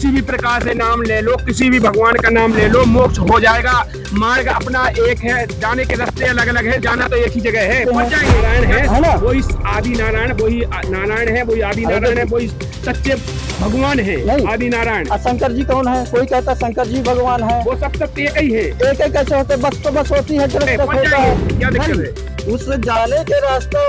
किसी भी प्रकार से नाम ले लो, किसी भी भगवान का नाम ले लो, मोक्ष हो जाएगा। मार्ग अपना एक है, जाने के रास्ते अलग अलग है, जाना तो एक ही जगह है, पहुंच जाएंगे। नारायण है ना, वही आदि नारायण, वही नारायण है, वही आदि नारायण है, वही सच्चे भगवान है आदि नारायण। शंकर जी कौन है? कोई कहता है शंकर जी भगवान है, वो सब एक ही है। एक ही कैसे होते? बस तो बस होती है, क्या दिक्कत है? उस जाने के रास्ते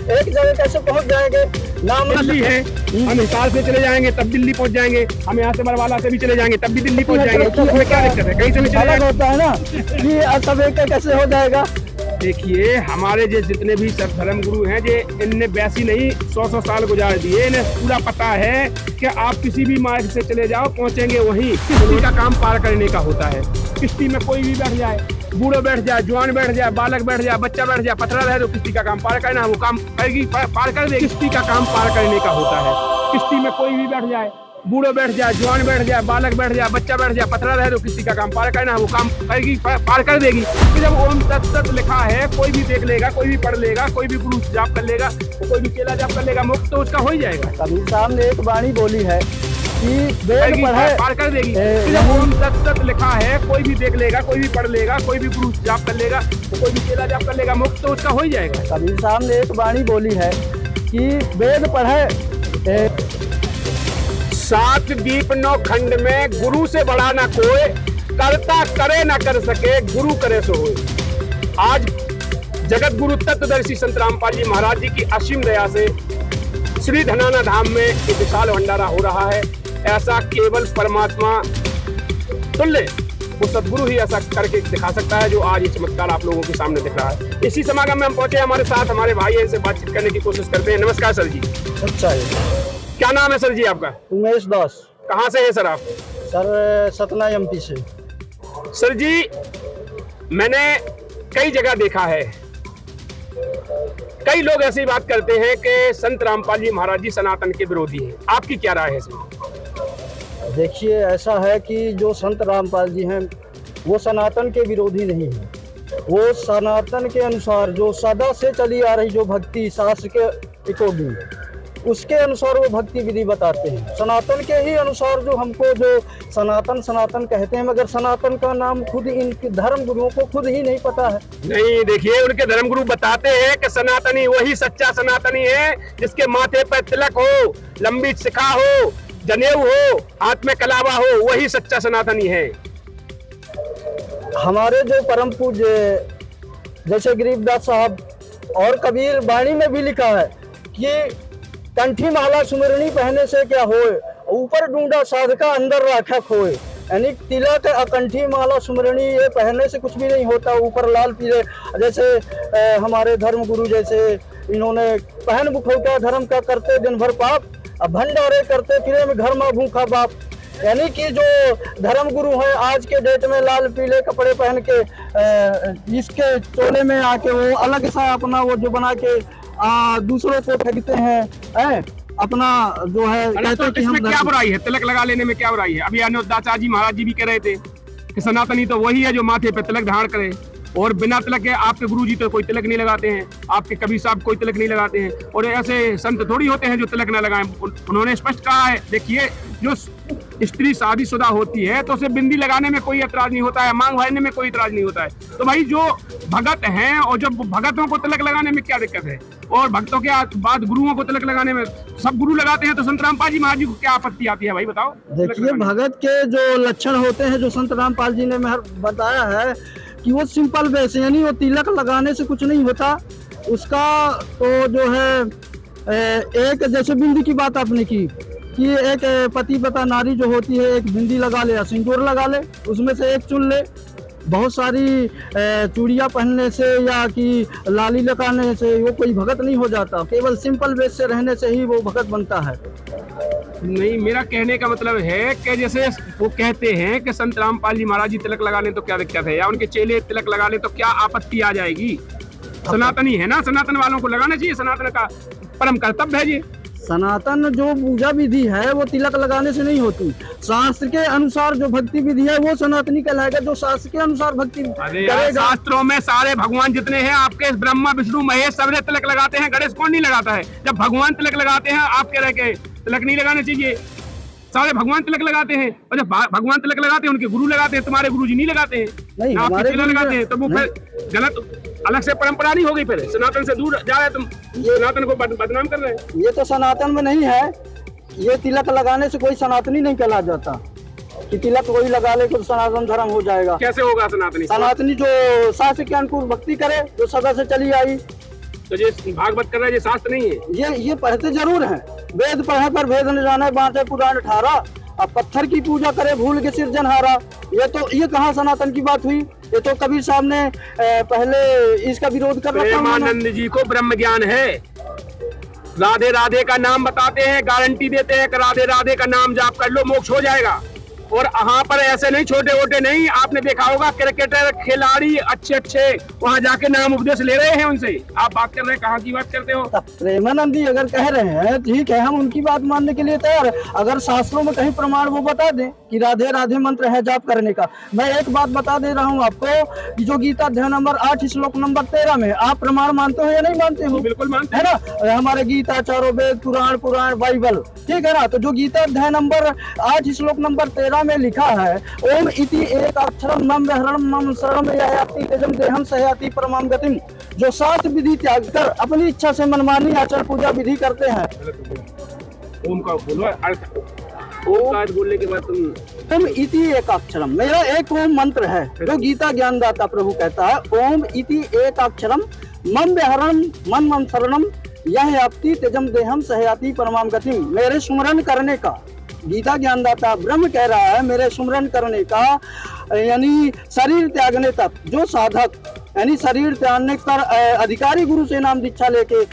एक जगह कैसे पहुंच जाएंगे? नाम दिल्ली है, हम हिसार से चले जाएंगे तब दिल्ली पहुंच जाएंगे, हम यहाँ से बरवाला से भी चले जाएंगे तब भी दिल्ली पहुंच जाएंगे। उसमें क्या दिक्कत है? कहीं से भी अलग होता है ना कि सब एक कैसे हो जाएगा। देखिए, हमारे जितने भी सब धर्म गुरु हैं, जे इनने वैसी नहीं 100 साल गुजार दिए, इन्हें पूरा पता है कि आप किसी भी मार्ग से चले जाओ पहुंचेंगे वहीं। किसी का काम पार करने का होता है। किश्ती में कोई भी बैठ जाए, बूढ़ो बैठ जाए, जवान बैठ जाए, बालक बैठ जाए, बच्चा बैठ जाए, पथरा रहे तो किश्ती का काम पार करना, वो काम करेगी, पार कर देगी। किश्ती का काम पार करने का होता है। किश्ती में कोई भी बैठ जाए, बूढ़ो बैठ जाए, जवान बैठ जाए, बालक बैठ जाए, बच्चा बैठ जाए, पथरा रहे तो किसी का काम पार करना, वो काम करेगी, पार कर देगी। कि जब ओम तत्सत लिखा है, कोई भी देख लेगा, कोई भी पढ़ लेगा, कोई भी गुरु जाप कर लेगा, कोई भी केला जाप कर लेगा, मुक्त तो उसका हो ही जाएगा। कबीर साहब ने एक वाणी बोली है कि वेद पढ़े पार कर देगी। जब ओम तत्सत लिखा है, कोई भी देख लेगा, कोई भी पढ़ लेगा, कोई भी गुरु जाप कर लेगा, कोई भी केला जाप कर लेगा, मुक्त तो उसका हो ही जाएगा। कबीर साहब ने एक वाणी बोली है कि वेद पढ़े 7 दीप 9 खंड में, गुरु से बड़ा ना कोई, करता करे ना कर सके, गुरु करे सो होए। आज जगत गुरु तत्वदर्शी संत रामपाल जी महाराज जी की असीम दया से श्री धनाना धाम में एक विशाल भंडारा हो रहा है। ऐसा केवल परमात्मा तुल्य वो सदगुरु ही ऐसा करके दिखा सकता है, जो आज ये चमत्कार आप लोगों के सामने दिख रहा है। इसी समागम में हम पहुंचे, हमारे साथ हमारे भाई हैं, इनसे बातचीत करने की कोशिश करते हैं। नमस्कार सर जी। अच्छा है। क्या नाम है सर जी आपका? उमेश दास। कहाँ से है सर आप? सर सतना एमपी से। सर जी, मैंने कई जगह देखा है, कई लोग ऐसी बात करते हैं कि संत रामपाल जी महाराज जी सनातन के विरोधी हैं। आपकी क्या राय है इसमें? देखिए, ऐसा है कि जो संत रामपाल जी हैं वो सनातन के विरोधी नहीं है। वो सनातन के अनुसार जो सदा से चली आ रही जो भक्ति शास्त्र के अकॉर्डिंग, उसके अनुसार वो भक्ति विधि बताते हैं। सनातन के ही अनुसार जो हमको जो सनातन कहते हैं, मगर सनातन का नाम खुद इनके धर्म गुरुओं को खुद ही नहीं पता है। नहीं, देखिए, उनके धर्म गुरु बताते हैं कि सनातनी वही सच्चा सनातनी है जिसके माथे पर तिलक हो, लंबी शिखा हो, जनेऊ हो, हाथ में कलावा हो, वही सच्चा सनातनी है। हमारे जो परम पूज्य जैसे गरीबदास साहब और कबीर वाणी में भी लिखा है कि कंठी माला सुमरनी पहने से क्या होए, ऊपर ढूंढा साधका अंदर राखा खोए। यानी तिलक अकंठी माला सुमरनी ये पहनने से कुछ भी नहीं होता। ऊपर लाल पीले जैसे हमारे धर्म गुरु जैसे इन्होंने पहन मुखौटा धर्म का करते दिन भर पाप, अब भंडारे करते फिरे में घर में भूखा बाप। यानी कि जो धर्म गुरु हैं आज के डेट में लाल पीले कपड़े पहन के इसके चोले में आके वो अलग सा अपना वो जो बना के दूसरों को फेंकते हैं अपना जो है। तो इसमें क्या बुराई है? तिलक लगा लेने में क्या बुराई है? अभी अनिरुद्धाचार्य जी महाराज जी भी कह रहे थे कि सनातनी तो वही है जो माथे पे तिलक धारण करे, और बिना तिलक के आपके गुरुजी तो कोई तिलक नहीं लगाते हैं, आपके कबीर साहब कोई तिलक नहीं लगाते हैं, और ऐसे संत थोड़ी होते हैं जो तिलक न लगाएं। उन्होंने स्पष्ट कहा है। देखिए, जो स्त्री शादीशुदा होती है तो उसे बिंदी लगाने में कोई एतराज नहीं होता है, मांग भरने में कोई एतराज नहीं होता है। तो भाई जो भगत हैं, और जब भगतों को तिलक लगाने में क्या दिक्कत है, और भक्तों के बाद गुरुओं को तिलक लगाने में सब गुरु लगाते हैं, तो संत रामपाल जी महाराज जी को क्या आपत्ति आती है भाई, बताओ? देखिए, भगत के जो लक्षण होते हैं जो संत रामपाल जी ने बताया है कि वो सिंपल बेस, यानी वो तिलक लगाने से कुछ नहीं होता उसका। तो जो है एक जैसे बिंदी की बात आपने की कि एक पति पता नारी जो होती है एक बिंदी लगा ले या सिंदूर लगा ले, उसमें से एक चुन ले। बहुत सारी चूड़ियाँ पहनने से या कि लाली लगाने से वो कोई भगत नहीं हो जाता। केवल सिंपल बेस से रहने से ही वो भगत बनता है। नहीं, मेरा कहने का मतलब है कि जैसे वो कहते हैं कि संत रामपाल जी महाराज जी तिलक लगा लें तो क्या दिक्कत है, या उनके चेले तिलक लगा लें तो क्या आपत्ति आ जाएगी? सनातनी है ना, सनातन वालों को लगाना चाहिए, सनातन का परम कर्तव्य है जी। सनातन जो पूजा विधि है वो तिलक लगाने से नहीं होती। शास्त्र के अनुसार जो भक्ति विधि है वो सनातनी कहलाएगा, जो शास्त्र के अनुसार भक्ति करेगा। शास्त्रों में सारे भगवान जितने हैं आपके, ब्रह्मा विष्णु महेश सबने तिलक लगाते हैं, गणेश कौन नहीं लगाता है? जब भगवान तिलक लगाते हैं आप कह रहे के तिलक नहीं लगाना चाहिए। सारे भगवान तिलक लगाते हैं, और जब भगवान तिलक लगाते हैं उनके गुरु लगाते हैं, तुम्हारे गुरु जी नहीं लगाते हैं, नहीं, ना हमारे तिलक गुरु लगाते हैं, तो वो फिर गलत अलग से परंपरा नहीं हो गई, फिर सनातन से दूर जा रहे हैं तुम, सनातन को बदनाम कर रहे हैं। ये तो सनातन में नहीं है, ये तिलक लगाने से कोई सनातनी नहीं कहला जाता कि तिलक कोई लगा ले तो सनातन धर्म हो जाएगा। कैसे होगा सनातनी? सनातनी जो शास्त्र के अनुकूल भक्ति करे, जो सदा से चली आई। तो ये भागवत कर रहा है, ये शास्त्र नहीं है। ये पढ़ते जरूर हैं, वेद पढ़े पर भेद न जाने, बांटे पुराण 18। अब पत्थर की पूजा करे भूल के सिरजनहारा, ये कहाँ सनातन की बात हुई? ये तो कबीर साहब ने पहले इसका विरोध कर रखा। प्रेमानंद जी को ब्रह्म ज्ञान है, राधे राधे का नाम बताते हैं, गारंटी देते हैं कि राधे राधे का नाम जाप कर लो मोक्ष हो जाएगा। और यहाँ पर ऐसे नहीं, छोटे मोटे नहीं, आपने देखा होगा क्रिकेटर खिलाड़ी अच्छे वहाँ जाके नाम उपदेश ले रहे हैं उनसे, आप बात कर रहे हैं कहाँ की बात करते हो? प्रेमानंद जी अगर कह रहे हैं ठीक है, हम उनकी बात मानने के लिए तैयार है, अगर शास्त्रों में कहीं प्रमाण वो बता दें कि राधे राधे मंत्र है जाप करने का। मैं एक बात बता दे रहा हूँ आपको कि जो गीता अध्याय नंबर 8 श्लोक नंबर 13 में, आप प्रमाण मानते हो या नहीं मानते हो? बिल्कुल मानते है ना। हमारे गीता, चारों वेद, पुराण बाइबल, ठीक है ना। तो जो गीता अध्याय नंबर 8 श्लोक नंबर 13 में लिखा है, ओम इति एक अक्षरम मम व्याहरणम मम शरणम याति तेजम देहम सहयाति परमाम गतिम, जो 7 विधि त्याग कर अपनी इच्छा से मनमानी आचार पूजा विधि करते हैं। ओम का बोलो अर्थ, ओम का बोलने के बाद तुम ओम इति एक अक्षरम, मेरा एक ओम मंत्र है जो गीता ज्ञानदाता प्रभु कहता है। ओम इति एक अक्षरम मम व्याहरणम मम शरणम यह आपती तेजम देहम सहयाति परमाम गतिम, मेरे सुमरन करने का, गीता ज्ञानदाता ब्रह्म कह रहा है, मेरे सुमरन करने का यानी शरीर त्यागने तक जो साधक यानी शरीर त्यागने पर अधिकारी गुरु से नाम दीक्षा लेके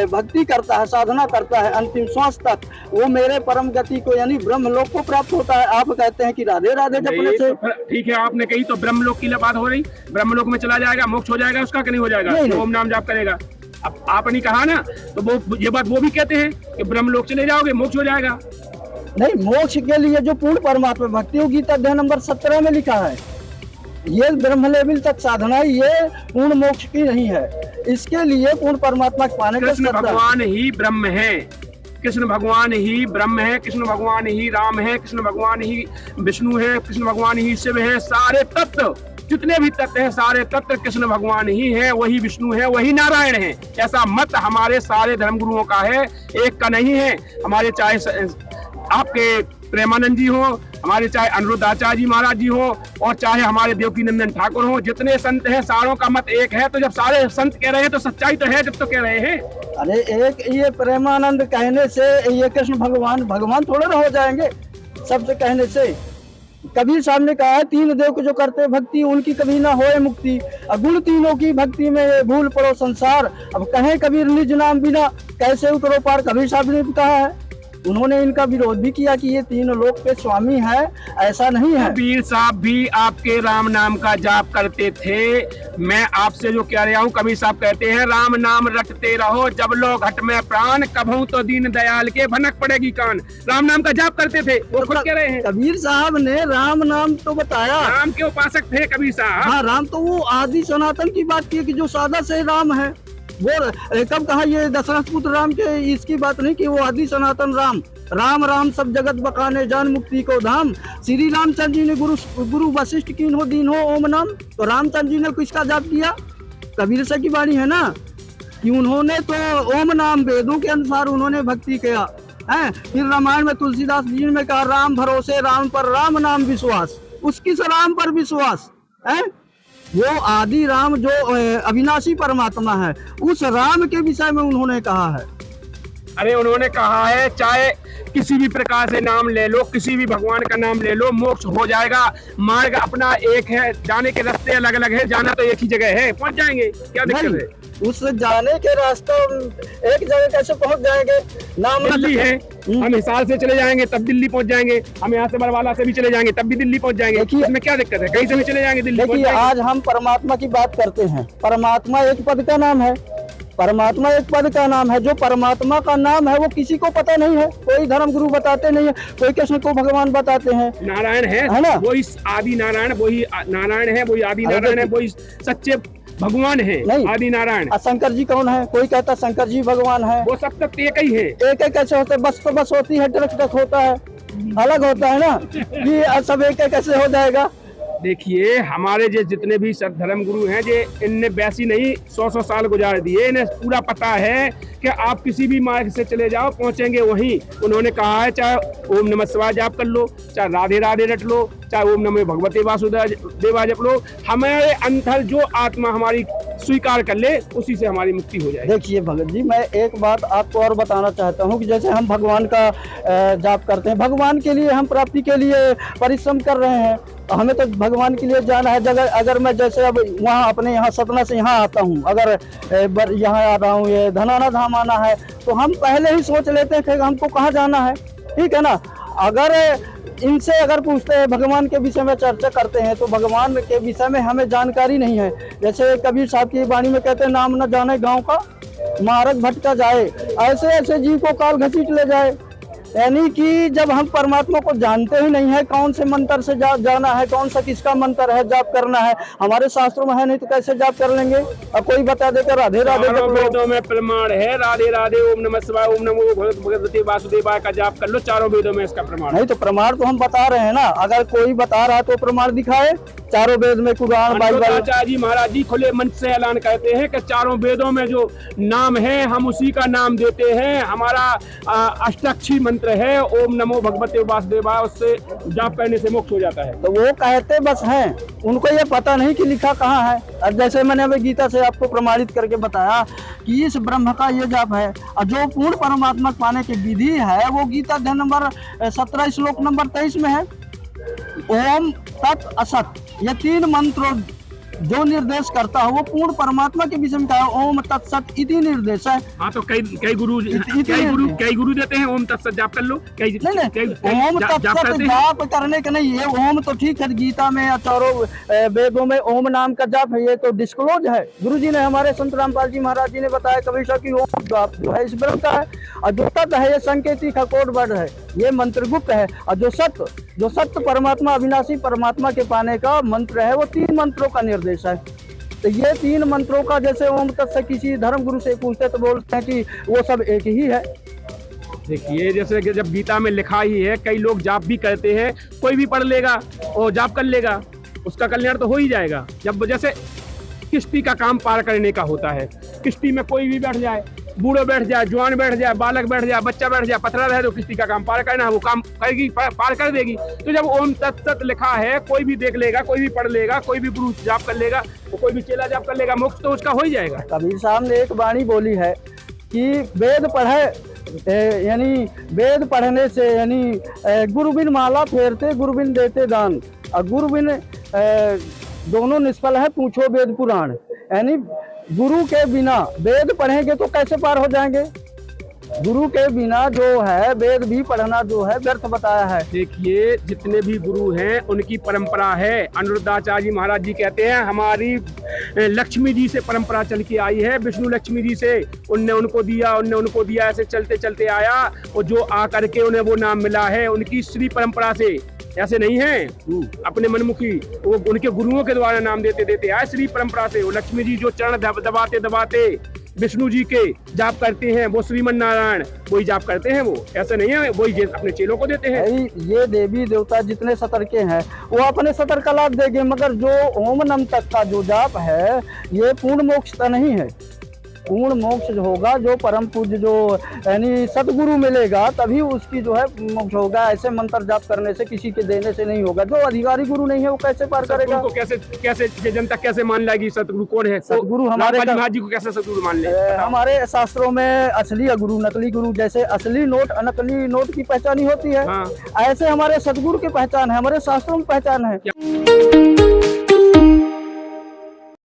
भक्ति करता है, साधना करता है, अंतिम श्वास तक वो मेरे परम गति को यानी ब्रह्म लोक को प्राप्त होता है। आप कहते हैं कि राधे राधे जपने से, ठीक है आपने कही, तो ब्रह्म लोक की बात हो रही, ब्रह्म लोक में चला जाएगा, मोक्ष हो जाएगा उसका कि नहीं हो जाएगा? ओम नाम जाप करेगा। अब आपने कहा ना, तो वो ये बात वो भी कहते हैं कि ब्रह्म लोक चले जाओगे मोक्ष हो जाएगा। नहीं, मोक्ष के लिए जो पूर्ण परमात्मा भक्ति हो, गीता अध्याय नंबर 17 में लिखा है, ये ब्रह्म लेवल तक साधना है, ये पूर्ण मोक्ष की नहीं है। इसके लिए पूर्ण परमात्मा को पाने का कृष्ण भगवान ही ब्रह्म है, कृष्ण भगवान ही ब्रह्म है, कृष्ण भगवान ही राम है, कृष्ण भगवान ही विष्णु है, कृष्ण भगवान ही शिव है। सारे तत्व जितने भी तत्व हैं, सारे तत्व कृष्ण भगवान ही है, वही विष्णु है, वही नारायण है। ऐसा मत हमारे सारे धर्मगुरुओं का है, एक का नहीं है। हमारे चाहे आपके प्रेमानंद जी हो, हमारे चाहे अनिरुद्धाचार्य जी महाराज जी हो, और चाहे हमारे देवकी नंदन ठाकुर हो, जितने संत हैं सारों का मत एक है। तो जब सारे संत कह रहे हैं तो सच्चाई तो है, जब तो कह रहे हैं। अरे एक ये प्रेमानंद कहने से ये कृष्ण भगवान थोड़े ना हो जाएंगे सबसे कहने से। कबीर साहब ने कहा है, 3 देव को जो करते भक्ति उनकी कभी ना होए मुक्ति, गुण तीनों की भक्ति में भूल पड़ो संसार। अब कहें कबीर निज नाम बिना कैसे उतरो पार, कबीर साहब ने कहा है। उन्होंने इनका विरोध भी किया कि ये 3 लोक के स्वामी है, ऐसा नहीं है। कबीर साहब भी आपके राम नाम का जाप करते थे। मैं आपसे जो कह रहा हूँ, कबीर साहब कहते हैं, राम नाम रटते रहो जब लो घट में प्राण, कभू तो दीन दयाल के भनक पड़ेगी कान। राम नाम का जाप करते थे, वो खुद कह रहे हैं। कबीर साहब ने राम नाम तो बताया, राम के उपासक थे कबीर साहब। हाँ, राम तो वो आदि सनातन की बात की कि जो सादा से राम है। वो कब कहा ये दशरथ पुत्र राम के, इसकी बात नहीं कि वो आदि सनातन राम राम सब जगत बकाने जान मुक्ति को धाम। श्री रामचंद्र जी ने गुरु वशिष्ठ कीन हो दीन हो ओम नाम, तो रामचंद्र जी ने किसका जाप किया? कबीर साहब की वाणी है ना कि उन्होंने तो ओम नाम वेदों के अनुसार उन्होंने भक्ति किया है। फिर रामायण में तुलसीदास जी ने कहा, राम भरोसे राम पर राम नाम विश्वास, उसकी से राम पर विश्वास है। वो आदि राम जो अविनाशी परमात्मा है, उस राम के विषय में उन्होंने कहा है। अरे उन्होंने कहा है, चाहे किसी भी प्रकार से नाम ले लो, किसी भी भगवान का नाम ले लो, मोक्ष हो जाएगा। मार्ग अपना एक है, जाने के रास्ते अलग अलग है, जाना तो एक ही जगह है, पहुंच जाएंगे, क्या दिक्कत है? उस जाने के रास्ते एक जगह कैसे पहुंच जाएंगे? नाम दिल्ली है, हम हिसार से चले जाएंगे तब दिल्ली पहुंच जाएंगे, हम यहाँ से बरवाला से भी चले जाएंगे तब भी दिल्ली पहुंच जाएंगे। इसमें क्या दिक्कत है? कहीं से भी चले जाएंगे दिल्ली पहुंच जाएंगे। आज हम परमात्मा की बात करते हैं, परमात्मा एक पद का नाम है, परमात्मा एक पद का नाम है। जो परमात्मा का नाम है वो किसी को पता नहीं है, कोई धर्म गुरु बताते नहीं है, कोई कृष्ण को भगवान बताते हैं। नारायण है ना, वही आदि नारायण, वही नारायण है, वही आदि नारायण है, वही सच्चे भगवान है, आदि नारायण। शंकर जी कौन है? कोई कहता शंकर जी भगवान है। वो सब तक एक ही है। एक कैसे होते? बस तो बस होती है, ट्रक ट्रक होता है, अलग होता है ना कि सब एक कैसे हो जाएगा। देखिए हमारे जो जितने भी सब धर्म गुरु हैं जे इनने वैसी नहीं 100 साल गुजार दिए, इन्हें पूरा पता है कि आप किसी भी मार्ग से चले जाओ पहुंचेंगे वहीं। उन्होंने कहा है चाहे ओम नमः शिवाय जाप कर लो, चाहे राधे राधे रट लो, चाहे ओम नमः भगवते वासुदेवा जप लो, हमारे अंतर जो आत्मा हमारी स्वीकार कर ले उसी से हमारी मुक्ति हो जाए। देखिए भगत जी, मैं एक बात आपको और बताना चाहता हूँ कि जैसे हम भगवान का जाप करते हैं, भगवान के लिए हम प्राप्ति के लिए परिश्रम कर रहे हैं, हमें तो भगवान के लिए जाना है। जगह अगर मैं जैसे अब वहाँ अपने यहाँ सतना से यहाँ आता हूँ, अगर यहाँ आ रहा हूँ, ये धनाना धाम आना है, तो हम पहले ही सोच लेते हैं कि हमको कहाँ जाना है, ठीक है ना। अगर इनसे अगर पूछते हैं भगवान के विषय में चर्चा करते हैं तो भगवान के विषय में हमें जानकारी नहीं है। जैसे कबीर साहब की वाणी में कहते हैं, नाम न जाने गांव का मार्ग भटका जाए, ऐसे ऐसे जीव को काल घसीट ले जाए। यानी कि जब हम परमात्मा को जानते ही नहीं है, कौन से मंत्र से जाना है, कौन सा किसका मंत्र है, जाप करना है, हमारे शास्त्रों में है नहीं तो कैसे जाप कर लेंगे। अब कोई बता देगा राधे राधे वेदों में प्रमाण है, राधे राधे ओम नमः शिवाय ओम नमो भगवते वासुदेवाय का जाप कर लो, चारों वेदों में इसका प्रमाण नहीं। तो प्रमाण तो हम बता रहे हैं ना, अगर कोई बता रहा तो प्रमाण दिखाए। चारों वेद में कुरान बाइबल। आचार्य जी महाराज जी खुले मंच से ऐलान करते हैं कि चारों वेदों में जो नाम है हम उसी का नाम देते हैं। हमारा अष्टाक्षरी मंत्र है ओम नमो भगवते वासुदेवाय, उससे जाप करने से मोक्ष हो जाता है। तो वो कहते बस हैं, उनको ये पता नहीं कि लिखा कहाँ है। और जैसे मैंने अभी गीता से आपको प्रमाणित करके बताया कि इस ब्रह्म का ये जाप है, और जो पूर्ण परमात्मा पाने की विधि है वो गीता अध्याय नंबर 17 श्लोक नंबर 23 में है। ओम तत् असत, ये 3 मंत्रों जो निर्देश करता है वो पूर्ण परमात्मा के विषय में कहा है। ओम तत्सत इति निर्देश है। हाँ, तो कई गुरु देते हैं ओम तत्सत जाप कर लो। ओम तत्सत जाप करने के नहीं, ये ओम तो ठीक है, गीता में चारों वेदों में ओम नाम का जाप है, ये तो डिस्क्लोज है। गुरु जी ने, हमारे संत रामपाल जी महाराज जी ने बताया कबीर साहब की ओम जाप जो है इस ब्रह्म का है, और जो तत् है ये संकेती खकोट वर्ड है, ये मंत्र गुप्त है। और जो सत्य परमात्मा अविनाशी परमात्मा के पाने का मंत्र है वो 3 मंत्रों का निर्देश है। तो ये 3 मंत्रों का जैसे ओम तत्सत किसी धर्म गुरु से पूछते तो बोलते हैं कि वो सब एक ही है। देखिए जैसे कि जब गीता में लिखा ही है, कई लोग जाप भी करते हैं, कोई भी पढ़ लेगा और जाप कर लेगा, उसका कल्याण तो हो ही जाएगा। जब जैसे किश्ती का काम पार करने का होता है, किश्ती में कोई भी बैठ जाए, बूढ़ो बैठ जाए, जवान बैठ जाए, बालक बैठ जाए, बच्चा बैठ जाए, पथरा रहे तो किश्ती का काम पार करना है, वो काम करेगी, पार कर देगी। तो जब ओम तत्सत लिखा है, कोई भी देख लेगा, कोई भी पढ़ लेगा, कोई भी गुरु जाप कर लेगा, तो कोई भी चेला जाप कर लेगा, मोक्ष तो उसका हो ही जाएगा। कबीर साहब ने एक वाणी बोली है कि वेद पढ़े यानी वेद पढ़ने से यानी गुरु बिन माला फेरते गुरु बिन देते दान, और गुरु बिन दोनों निष्फल है पूछो वेद पुराण। यानी गुरु के बिना वेद पढ़ेंगे तो कैसे पार हो जाएंगे। गुरु के बिना जो है वेद भी पढ़ना जो है व्यर्थ बताया है। देखिए जितने भी गुरु हैं उनकी परंपरा है। अनिरुद्धाचार्य जी महाराज जी कहते हैं हमारी लक्ष्मी जी से परंपरा चल के आई है, विष्णु लक्ष्मी जी से, उनने उनको दिया, ऐसे चलते चलते आया, और जो आकर के उन्हें वो नाम मिला है उनकी श्री परंपरा से। ऐसे नहीं है अपने मनमुखी, वो उनके गुरुओं के द्वारा नाम देते आए श्री परंपरा से। वो लक्ष्मी जी जो चरण दबाते विष्णु जी के जाप करते हैं, वो श्रीमन नारायण वही जाप करते हैं। वो ऐसे नहीं है, वही अपने चेलों को देते हैं। ये देवी देवता जितने सतर्के हैं वो अपने सतर्क लाभ देंगे, मगर जो ओम नम तक का जो जाप है ये पूर्ण मोक्ष नहीं है। पूर्ण मोक्ष जो होगा, जो परम पूज्य जो यानी सदगुरु मिलेगा तभी उसकी जो है मोक्ष होगा। ऐसे मंत्र जाप करने से, किसी के देने से नहीं होगा। जो अधिकारी गुरु नहीं है वो कैसे पार करेगा। को कैसे जनता कैसे मान लेगी सतगुरु कौन है। सतगुरु हमारे जी को कैसे सतगुरु मान ले। हमारे शास्त्रों में असली गुरु नकली गुरु, जैसे असली नोट नकली नोट की पहचान होती है, ऐसे हमारे सदगुरु की पहचान है, हमारे शास्त्रों में पहचान है।